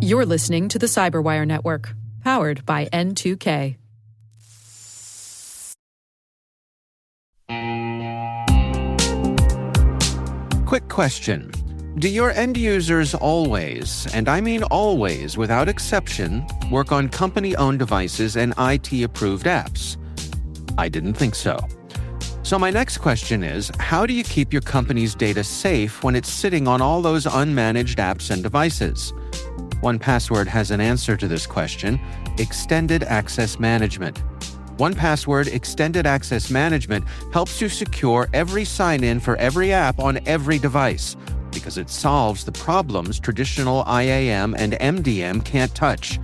You're listening to the Cyberwire Network, powered by N2K. Quick question. Do your end users always, and I mean always without exception, work on company-owned devices and IT-approved apps? I didn't think so. So my next question is, how do you keep your company's data safe when it's sitting on all those unmanaged apps and devices? 1Password has an answer to this question: Extended Access Management. 1Password Extended Access Management helps you secure every sign-in for every app on every device, because it solves the problems traditional IAM and MDM can't touch.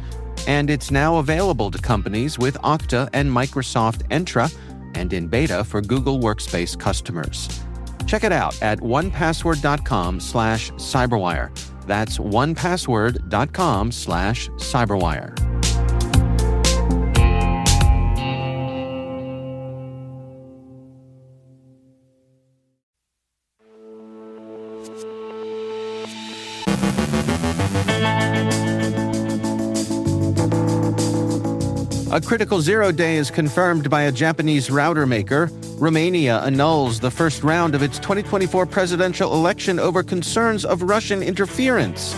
And it's now available to companies with Okta and Microsoft Entra, and in beta for Google Workspace customers. Check it out at onepassword.com/cyberwire. That's onepassword.com/cyberwire. A critical zero day is confirmed by a Japanese router maker. Romania annuls the first round of its 2024 presidential election over concerns of Russian interference.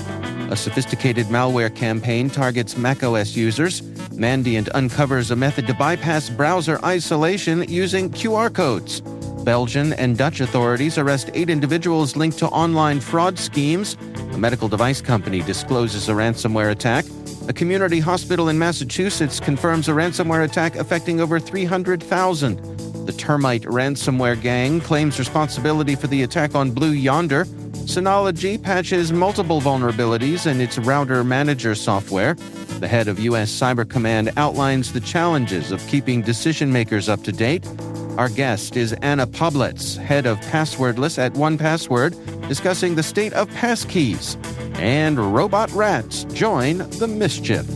A sophisticated malware campaign targets macOS users. Mandiant uncovers a method to bypass browser isolation using QR codes. Belgian and Dutch authorities arrest 8 individuals linked to online fraud schemes. A medical device company discloses a ransomware attack. A community hospital in Massachusetts confirms a ransomware attack affecting over 300,000. The Termite ransomware gang claims responsibility for the attack on Blue Yonder. Synology patches multiple vulnerabilities in its router manager software. The head of U.S. Cyber Command outlines the challenges of keeping decision-makers up to date. Our guest is Anna Pobletts, head of Passwordless at 1Password, discussing the state of passkeys. And robot rats join the mischief.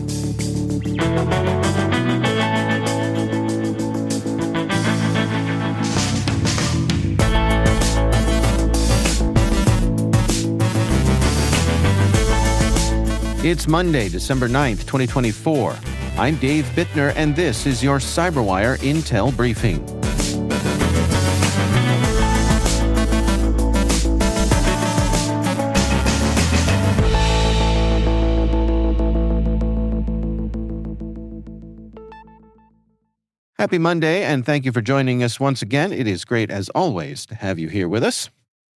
It's Monday, December 9th, 2024. I'm Dave Bittner, and this is your Cyberwire Intel Briefing. Happy Monday, and thank you for joining us once again. It is great, as always, to have you here with us.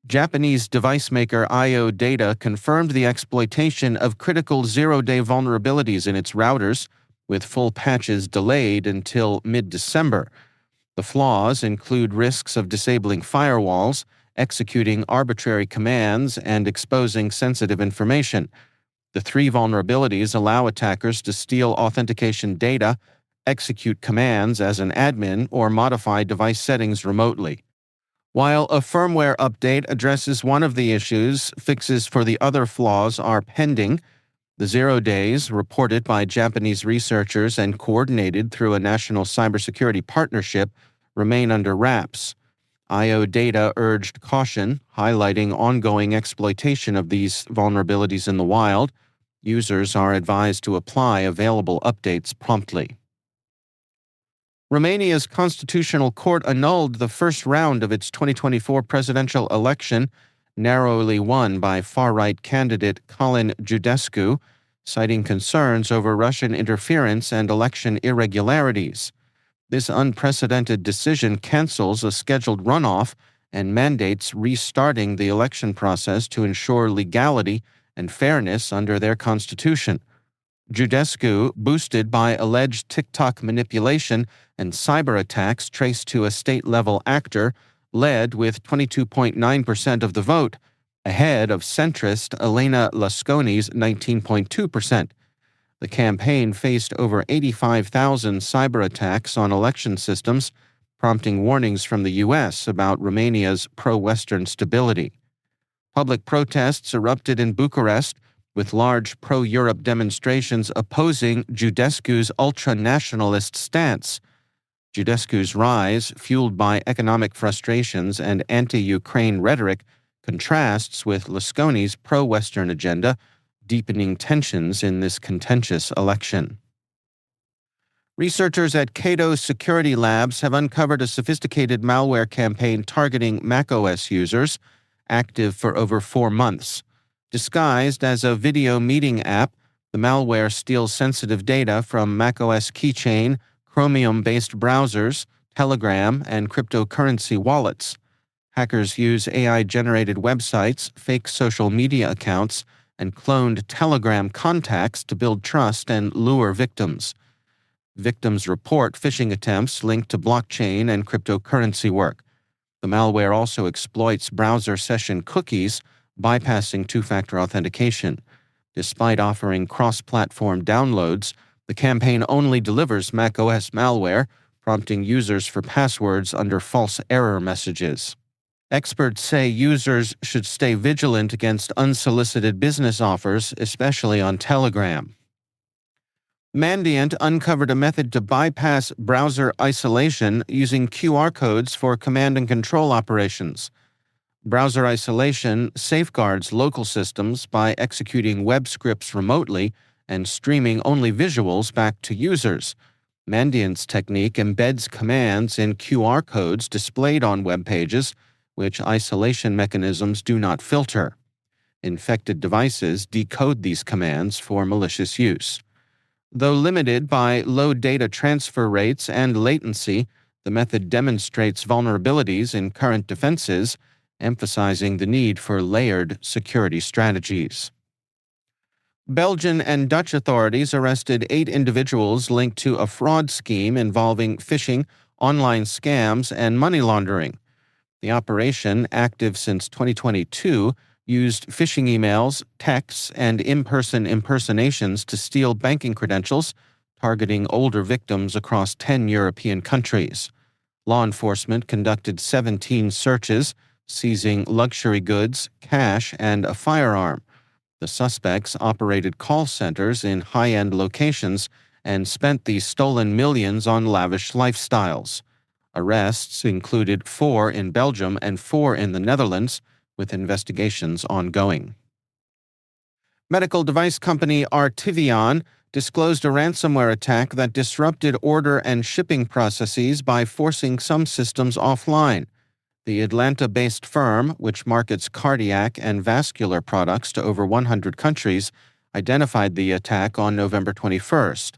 Japanese device maker IO Data confirmed the exploitation of critical zero-day vulnerabilities in its routers, with full patches delayed until mid-December. The flaws include risks of disabling firewalls, executing arbitrary commands, and exposing sensitive information. The 3 vulnerabilities allow attackers to steal authentication data, execute commands as an admin, or modify device settings remotely. While a firmware update addresses one of the issues, fixes for the other flaws are pending. The 0 days, reported by Japanese researchers and coordinated through a national cybersecurity partnership, remain under wraps. IO Data urged caution, highlighting ongoing exploitation of these vulnerabilities in the wild. Users are advised to apply available updates promptly. Romania's constitutional court annulled the first round of its 2024 presidential election, narrowly won by far-right candidate Călin Giudescu, citing concerns over Russian interference and election irregularities. This unprecedented decision cancels a scheduled runoff and mandates restarting the election process to ensure legality and fairness under their constitution. Giudescu, boosted by alleged TikTok manipulation and cyber attacks traced to a state-level actor, led with 22.9% of the vote, ahead of centrist Elena Lasconi's 19.2%. The campaign faced over 85,000 cyber attacks on election systems, prompting warnings from the U.S. about Romania's pro-Western stability. Public protests erupted in Bucharest, with large pro-Europe demonstrations opposing Giudescu's ultra-nationalist stance. Giudescu's rise, fueled by economic frustrations and anti-Ukraine rhetoric, contrasts with Lasconi's pro-Western agenda, deepening tensions in this contentious election. Researchers at Cato Security Labs have uncovered a sophisticated malware campaign targeting macOS users, active for over 4 months. Disguised as a video meeting app, the malware steals sensitive data from macOS keychain, Chromium-based browsers, Telegram, and cryptocurrency wallets. Hackers use AI-generated websites, fake social media accounts, and cloned Telegram contacts to build trust and lure victims. Victims report phishing attempts linked to blockchain and cryptocurrency work. The malware also exploits browser session cookies, bypassing two-factor authentication. Despite offering cross-platform downloads, the campaign only delivers macOS malware, prompting users for passwords under false error messages. Experts say users should stay vigilant against unsolicited business offers, especially on Telegram. Mandiant uncovered a method to bypass browser isolation using QR codes for command and control operations. Browser isolation safeguards local systems by executing web scripts remotely and streaming only visuals back to users. Mandiant's technique embeds commands in QR codes displayed on web pages, which isolation mechanisms do not filter. Infected devices decode these commands for malicious use. Though limited by low data transfer rates and latency, the method demonstrates vulnerabilities in current defenses, emphasizing the need for layered security strategies. Belgian and Dutch authorities arrested 8 individuals linked to a fraud scheme involving phishing, online scams, and money laundering. The operation, active since 2022, used phishing emails, texts, and in-person impersonations to steal banking credentials, targeting older victims across 10 European countries. Law enforcement conducted 17 searches, seizing luxury goods, cash, and a firearm. The suspects operated call centers in high-end locations and spent the stolen millions on lavish lifestyles. Arrests included 4 in Belgium and 4 in the Netherlands, with investigations ongoing. Medical device company Artivion disclosed a ransomware attack that disrupted order and shipping processes by forcing some systems offline. The Atlanta-based firm, which markets cardiac and vascular products to over 100 countries, identified the attack on November 21st.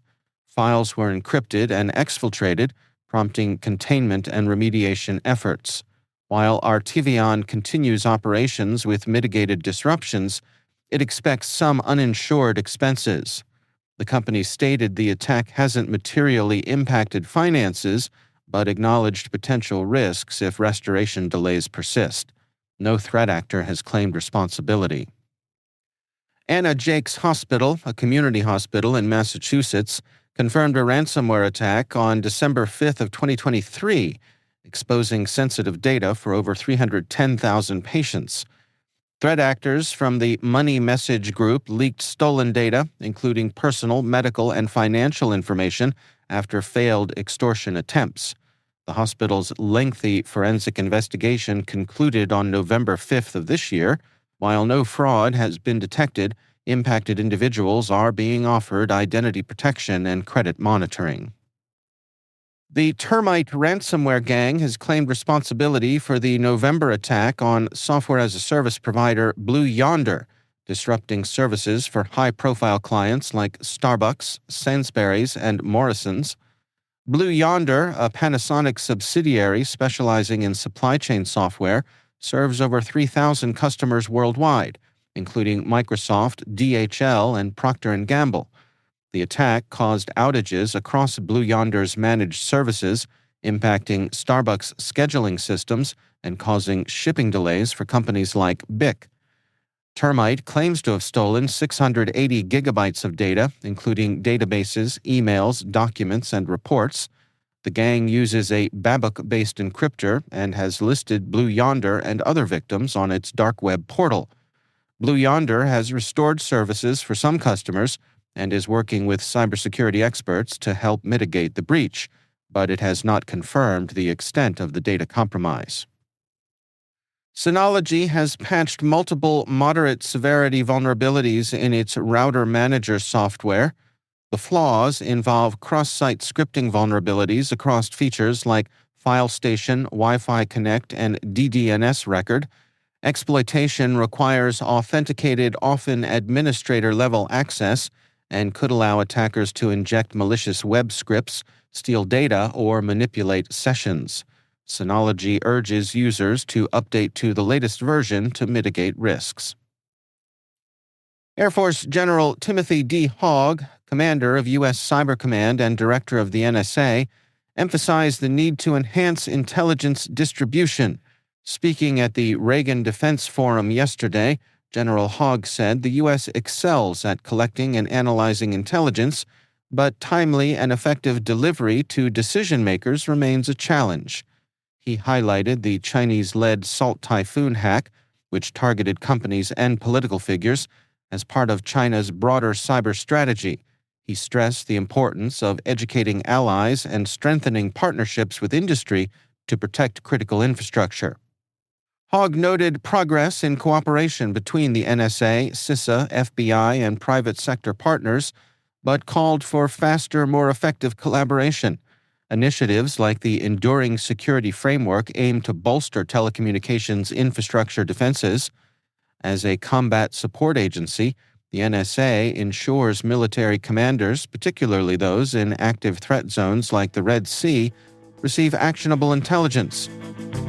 Files were encrypted and exfiltrated, prompting containment and remediation efforts. While Artivion continues operations with mitigated disruptions, it expects some uninsured expenses. The company stated the attack hasn't materially impacted finances, but acknowledged potential risks if restoration delays persist. No threat actor has claimed responsibility. Anna Jake's Hospital, a community hospital in Massachusetts, confirmed a ransomware attack on December 5th of 2023, exposing sensitive data for over 310,000 patients. Threat actors from the Money Message Group leaked stolen data, including personal, medical, and financial information, after failed extortion attempts. The hospital's lengthy forensic investigation concluded on November 5th of this year. While no fraud has been detected, impacted individuals are being offered identity protection and credit monitoring. The Termite ransomware gang has claimed responsibility for the November attack on software-as-a-service provider Blue Yonder, disrupting services for high-profile clients like Starbucks, Sainsbury's, and Morrisons. Blue Yonder, a Panasonic subsidiary specializing in supply chain software, serves over 3,000 customers worldwide, including Microsoft, DHL, and Procter & Gamble. The attack caused outages across Blue Yonder's managed services, impacting Starbucks' scheduling systems and causing shipping delays for companies like BIC. Termite claims to have stolen 680 gigabytes of data, including databases, emails, documents, and reports. The gang uses a Babok-based encryptor and has listed Blue Yonder and other victims on its dark web portal. Blue Yonder has restored services for some customers and is working with cybersecurity experts to help mitigate the breach, but it has not confirmed the extent of the data compromise. Synology has patched multiple moderate-severity vulnerabilities in its router manager software. The flaws involve cross-site scripting vulnerabilities across features like File Station, Wi-Fi Connect, and DDNS record. Exploitation requires authenticated, often administrator-level access, and could allow attackers to inject malicious web scripts, steal data, or manipulate sessions. Synology urges users to update to the latest version to mitigate risks. Air Force General Timothy D. Hogg, commander of U.S. Cyber Command and director of the NSA, emphasized the need to enhance intelligence distribution. Speaking at the Reagan Defense Forum yesterday, General Hogg said the U.S. excels at collecting and analyzing intelligence, but timely and effective delivery to decision-makers remains a challenge. He highlighted the Chinese-led Salt Typhoon hack, which targeted companies and political figures, as part of China's broader cyber strategy. He stressed the importance of educating allies and strengthening partnerships with industry to protect critical infrastructure. Hogg noted progress in cooperation between the NSA, CISA, FBI, and private sector partners, but called for faster, more effective collaboration. Initiatives like the Enduring Security Framework aim to bolster telecommunications infrastructure defenses. As a combat support agency, the NSA ensures military commanders, particularly those in active threat zones like the Red Sea, receive actionable intelligence.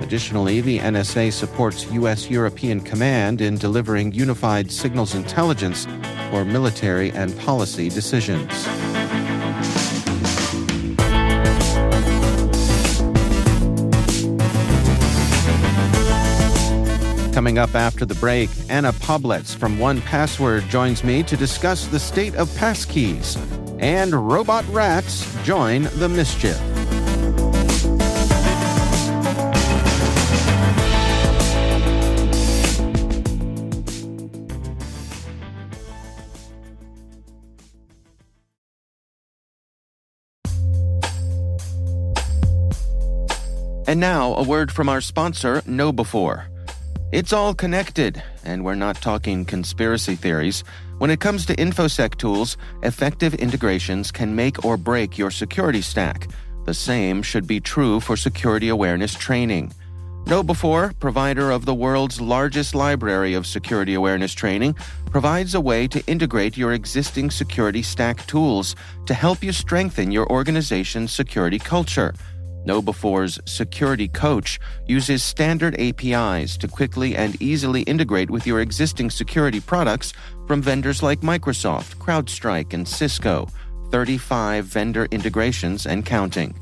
Additionally, the NSA supports U.S.-European Command in delivering unified signals intelligence for military and policy decisions. Coming up after the break, Anna Pobletts from 1Password joins me to discuss the state of passkeys. And robot rats join the mischief. And now, a word from our sponsor, KnowBe4. It's all connected, and we're not talking conspiracy theories. When it comes to InfoSec tools, effective integrations can make or break your security stack. The same should be true for security awareness training. KnowBe4, provider of the world's largest library of security awareness training, provides a way to integrate your existing security stack tools to help you strengthen your organization's security culture. KnowBe4's Security Coach uses standard APIs to quickly and easily integrate with your existing security products from vendors like Microsoft, CrowdStrike, and Cisco, 35 vendor integrations and counting.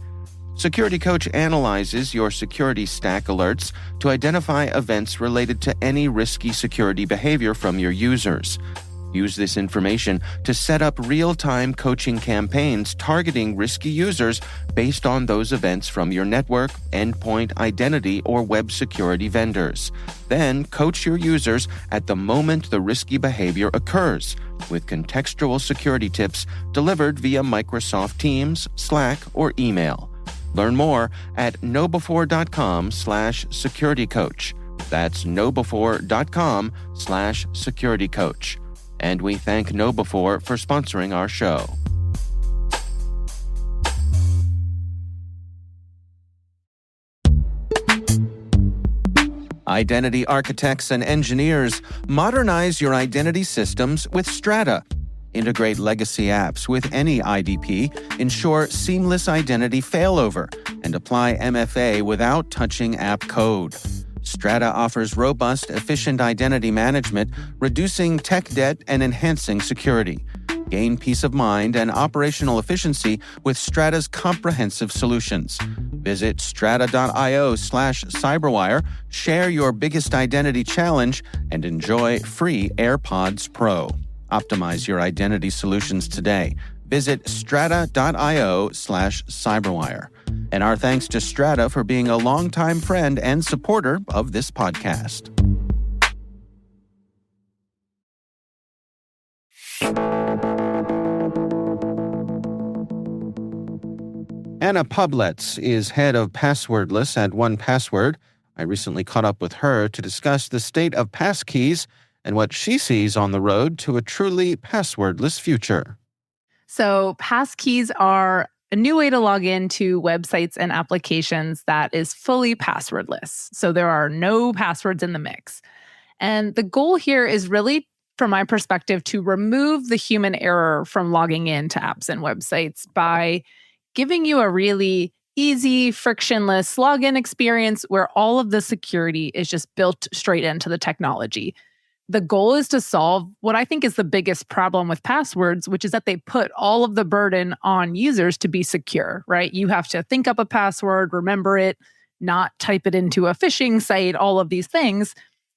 Security Coach analyzes your security stack alerts to identify events related to any risky security behavior from your users. Use this information to set up real-time coaching campaigns targeting risky users based on those events from your network, endpoint, identity, or web security vendors. Then coach your users at the moment the risky behavior occurs, with contextual security tips delivered via Microsoft Teams, Slack, or email. Learn more at knowbe4.com/securitycoach. That's knowbe4.com/securitycoach. And we thank KnowBe4 for sponsoring our show. Identity architects and engineers, modernize your identity systems with Strata. Integrate legacy apps with any IDP, ensure seamless identity failover, and apply MFA without touching app code. Strata offers robust, efficient identity management, reducing tech debt and enhancing security. Gain peace of mind and operational efficiency with Strata's comprehensive solutions. Visit strata.io/cyberwire, share your biggest identity challenge, and enjoy free AirPods Pro. Optimize your identity solutions today. Visit strata.io/cyberwire. And our thanks to Strata for being a longtime friend and supporter of this podcast. Anna Pobletts is head of Passwordless at 1Password. I recently caught up with her to discuss the state of passkeys and what she sees on the road to a truly passwordless future. So passkeys are a new way to log into websites and applications that is fully passwordless. So there are no passwords in the mix. And the goal here is really, from my perspective, to remove the human error from logging into apps and websites by giving you a really easy, frictionless login experience where all of the security is just built straight into the technology. The goal is to solve what I think is the biggest problem with passwords, which is that they put all of the burden on users to be secure, right? You have to think up a password, remember it, not type it into a phishing site, all of these things.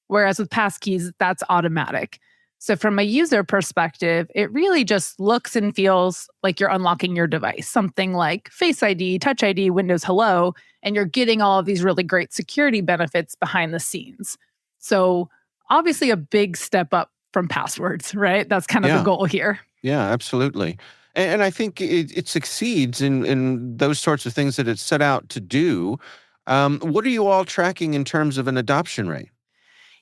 Whereas with passkeys, that's automatic. So from a user perspective, it really just looks and feels like you're unlocking your device, something like Face ID, Touch ID, Windows Hello, and you're getting all of these really great security benefits behind the scenes. So obviously a big step up from passwords, right? That's kind of the goal here. Yeah, absolutely. And I think it succeeds in those sorts of things that it's set out to do. What are you all tracking in terms of an adoption rate?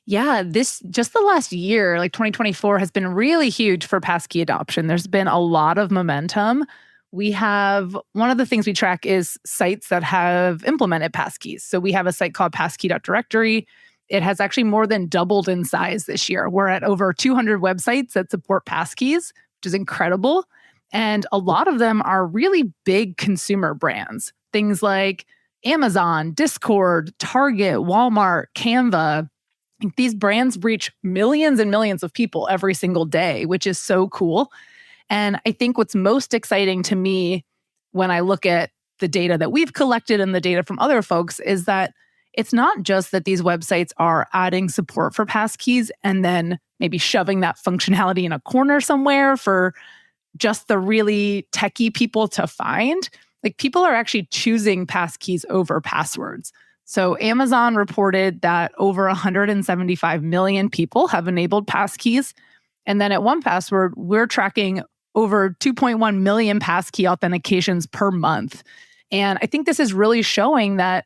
Yeah, just the last year, like 2024, has been really huge for passkey adoption. There's been a lot of momentum. We have one of the things we track is sites that have implemented passkeys. So we have a site called passkey.directory. It has actually more than doubled in size this year. We're at over 200 websites that support passkeys, which is incredible. And a lot of them are really big consumer brands. Things like Amazon, Discord, Target, Walmart, Canva. These brands reach millions and millions of people every single day, which is so cool. And I think what's most exciting to me when I look at the data that we've collected and the data from other folks is that it's not just that these websites are adding support for passkeys and then maybe shoving that functionality in a corner somewhere for just the really techie people to find. Like, people are actually choosing passkeys over passwords. So Amazon reported that over 175 million people have enabled passkeys. And then at 1Password, we're tracking over 2.1 million passkey authentications per month. And I think this is really showing that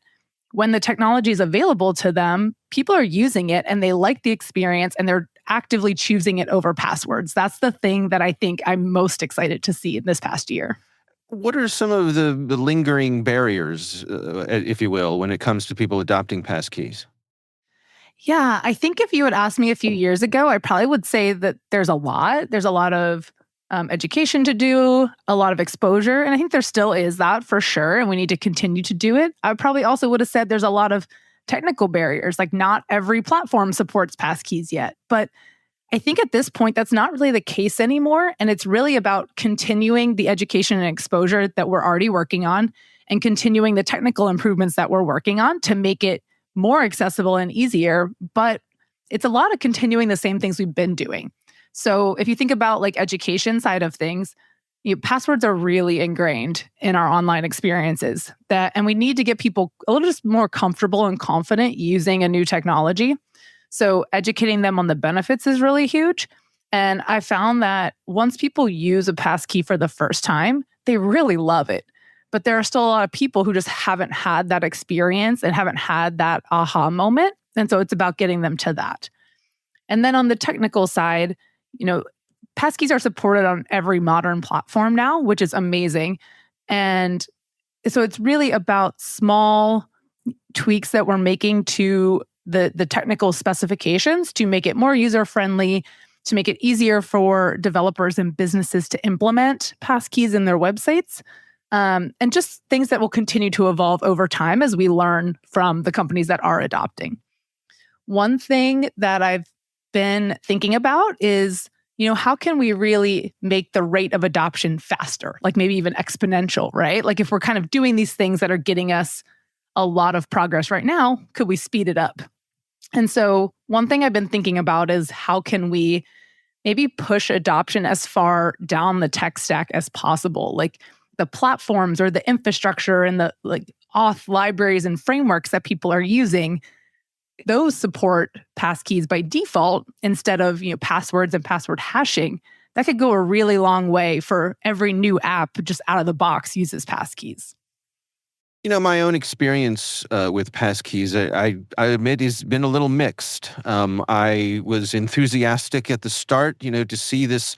when the technology is available to them, people are using it and they like the experience and they're actively choosing it over passwords. That's the thing that I think I'm most excited to see in this past year. What are some of the lingering barriers, if you will, when it comes to people adopting passkeys? Yeah, I think if you had asked me a few years ago, I probably would say that there's a lot. There's a lot of education to do, a lot of exposure. And I think there still is that for sure. And we need to continue to do it. I probably also would have said there's a lot of technical barriers. Like, not every platform supports passkeys yet. But I think at this point, that's not really the case anymore. And it's really about continuing the education and exposure that we're already working on and continuing the technical improvements that we're working on to make it more accessible and easier. But it's a lot of continuing the same things we've been doing. So if you think about like education side of things, passwords are really ingrained in our online experiences, and we need to get people a little just more comfortable and confident using a new technology. So educating them on the benefits is really huge. And I found that once people use a passkey for the first time, they really love it. But there are still a lot of people who just haven't had that experience and haven't had that aha moment. And so it's about getting them to that. And then on the technical side, passkeys are supported on every modern platform now, which is amazing. And so it's really about small tweaks that we're making to the technical specifications to make it more user-friendly, to make it easier for developers and businesses to implement passkeys in their websites, and just things that will continue to evolve over time as we learn from the companies that are adopting. One thing that I've been thinking about is, how can we really make the rate of adoption faster, like maybe even exponential, right? Like, if we're kind of doing these things that are getting us a lot of progress right now, could we speed it up? And so one thing I've been thinking about is how can we maybe push adoption as far down the tech stack as possible? Like, the platforms or the infrastructure and the auth libraries and frameworks that people are using, those support passkeys by default instead of passwords and password hashing. That could go a really long way for every new app just out of the box uses passkeys. My own experience with passkeys, I admit, has been a little mixed. I was enthusiastic at the start, to see this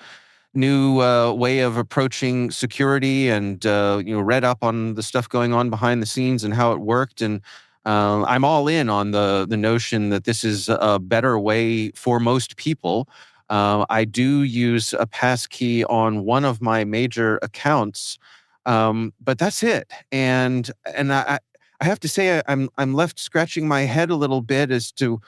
new way of approaching security, and read up on the stuff going on behind the scenes and how it worked. And I'm all in on the notion that this is a better way for most people. I do use a passkey on one of my major accounts, but that's it. And I have to say, I'm left scratching my head a little bit as to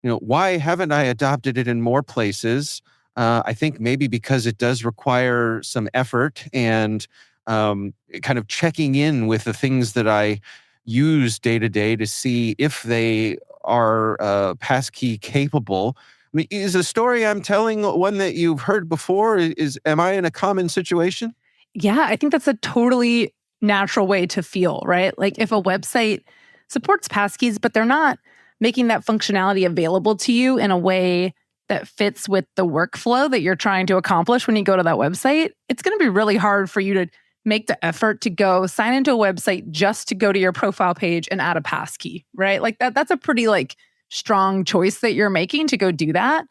why haven't I adopted it in more places? I think maybe because it does require some effort and kind of checking in with the things that I use day to day to see if they are passkey capable. I mean, is the story I'm telling one that you've heard before? Am I in a common situation? Yeah, I think that's a totally natural way to feel, right? Like if a website supports passkeys, but they're not making that functionality available to you in a way that fits with the workflow that you're trying to accomplish when you go to that website, it's going to be really hard for you to make the effort to go sign into a website just to go to your profile page and add a passkey, right? Like that's a pretty strong choice that you're making to go do that.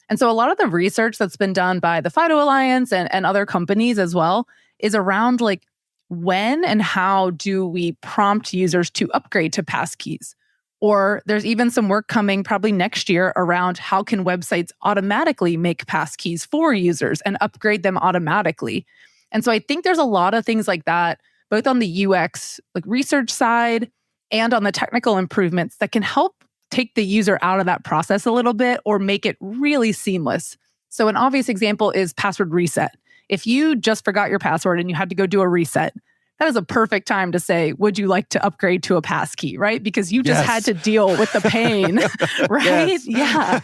And so a lot of the research that's been done by the FIDO Alliance and other companies as well is around when and how do we prompt users to upgrade to passkeys? Or there's even some work coming probably next year around how can websites automatically make passkeys for users and upgrade them automatically. And so I think there's a lot of things like that, both on the UX research side and on the technical improvements that can help take the user out of that process a little bit or make it really seamless. So an obvious example is password reset. If you just forgot your password and you had to go do a reset, that is a perfect time to say, would you like to upgrade to a passkey, right? Because you just had to deal with the pain, right? Yeah.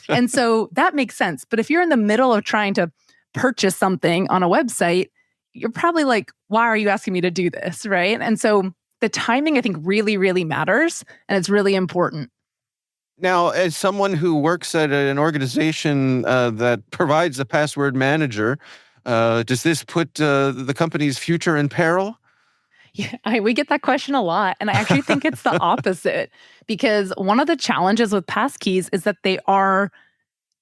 And so that makes sense. But if you're in the middle of trying to purchase something on a website, you're probably like, why are you asking me to do this, right? And so the timing, I think, really, really matters. And it's really important. Now, as someone who works at an organization that provides a password manager, does this put the company's future in peril? Yeah, we get that question a lot. And I actually think it's the opposite because one of the challenges with passkeys is that they are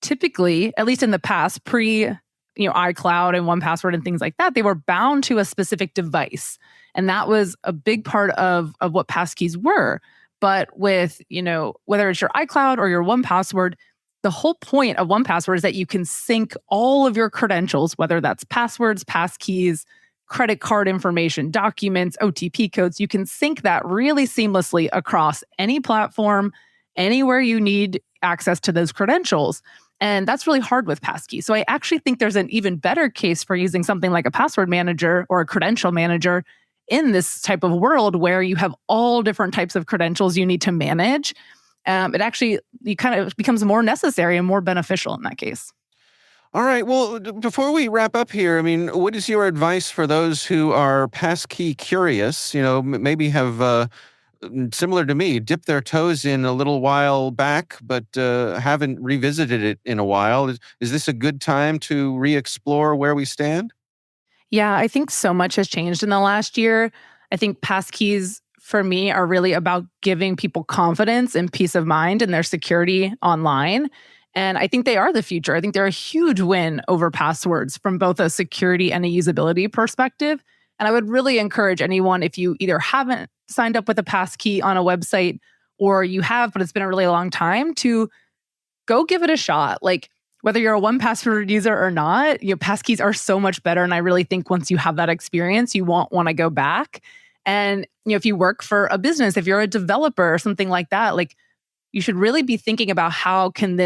typically, at least in the past, iCloud and 1Password and things like that, they were bound to a specific device. And that was a big part of what passkeys were. But with, whether it's your iCloud or your 1Password, the whole point of 1Password is that you can sync all of your credentials, whether that's passwords, passkeys, credit card information, documents, OTP codes. You can sync that really seamlessly across any platform, anywhere you need access to those credentials. And that's really hard with passkeys. So I actually think there's an even better case for using something like a password manager or a credential manager in this type of world where you have all different types of credentials you need to manage. It kind of becomes more necessary and more beneficial in that case. All right. Well, before we wrap up here, I mean, what is your advice for those who are passkey curious, maybe have, similar to me, dipped their toes in a little while back, but haven't revisited it in a while? Is this a good time to re-explore where we stand? Yeah, I think so much has changed in the last year. I think passkeys for me are really about giving people confidence and peace of mind in their security online. And I think they are the future. I think they're a huge win over passwords from both a security and a usability perspective. And I would really encourage anyone, if you either haven't signed up with a passkey on a website or you have, but it's been a really long time, to go give it a shot. Whether you're a 1Password user or not, passkeys are so much better. And I really think once you have that experience, you won't want to go back. And if you work for a business, if you're a developer or something like that, you should really be thinking about how can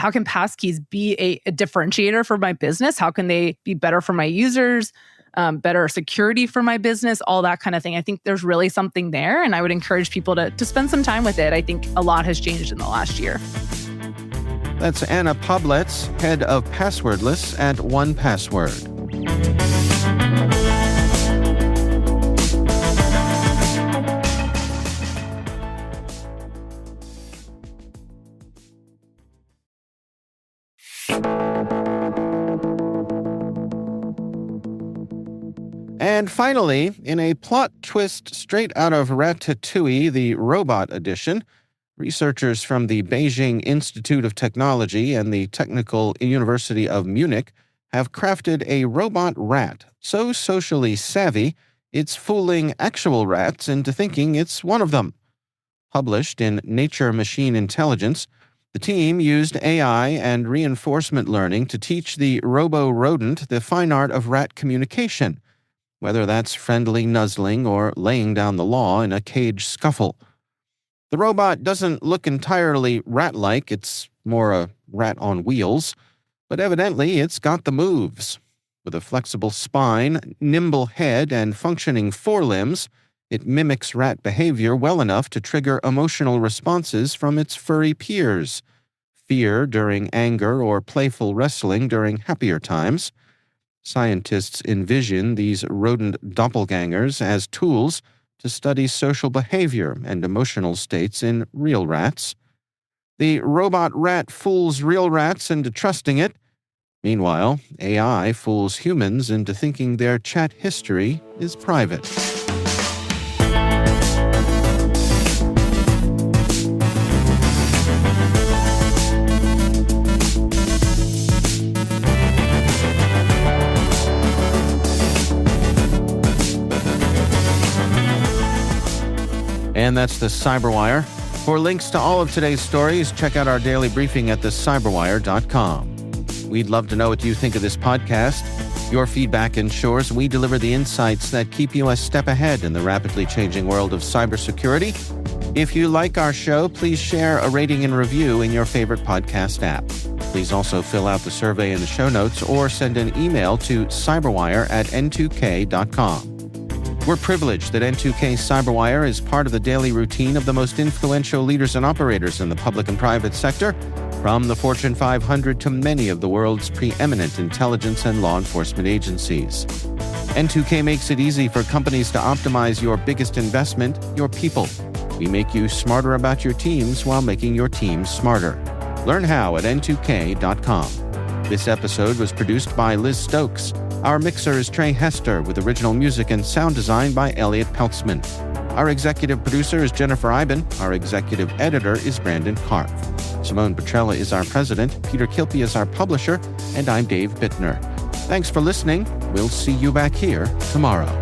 passkeys be a differentiator for my business? How can they be better for my users, better security for my business, all that kind of thing. I think there's really something there, and I would encourage people to spend some time with it. I think a lot has changed in the last year. That's Anna Pobletts, head of Passwordless at 1Password. And finally, in a plot twist straight out of Ratatouille, the Robot Edition, researchers from the Beijing Institute of Technology and the Technical University of Munich have crafted a robot rat so socially savvy it's fooling actual rats into thinking it's one of them. Published in Nature Machine Intelligence, the team used AI and reinforcement learning to teach the robo-rodent the fine art of rat communication, whether that's friendly nuzzling or laying down the law in a cage scuffle. The robot doesn't look entirely rat-like, it's more a rat on wheels, but evidently it's got the moves. With a flexible spine, nimble head, and functioning forelimbs, it mimics rat behavior well enough to trigger emotional responses from its furry peers. Fear during anger or playful wrestling during happier times. Scientists envision these rodent doppelgangers as tools to study social behavior and emotional states in real rats. The robot rat fools real rats into trusting it. Meanwhile, AI fools humans into thinking their chat history is private. And that's the Cyberwire. For links to all of today's stories, check out our daily briefing at thecyberwire.com. We'd love to know what you think of this podcast. Your feedback ensures we deliver the insights that keep you a step ahead in the rapidly changing world of cybersecurity. If you like our show, please share a rating and review in your favorite podcast app. Please also fill out the survey in the show notes or send an email to cyberwire@n2k.com. We're privileged that N2K Cyberwire is part of the daily routine of the most influential leaders and operators in the public and private sector, from the Fortune 500 to many of the world's preeminent intelligence and law enforcement agencies. N2K makes it easy for companies to optimize your biggest investment, your people. We make you smarter about your teams while making your teams smarter. Learn how at n2k.com. This episode was produced by Liz Stokes. Our mixer is Trey Hester, with original music and sound design by Elliot Peltzman. Our executive producer is Jennifer Eiben. Our executive editor is Brandon Karpf. Simone Petrella is our president, Peter Kilpie is our publisher, and I'm Dave Bittner. Thanks for listening. We'll see you back here tomorrow.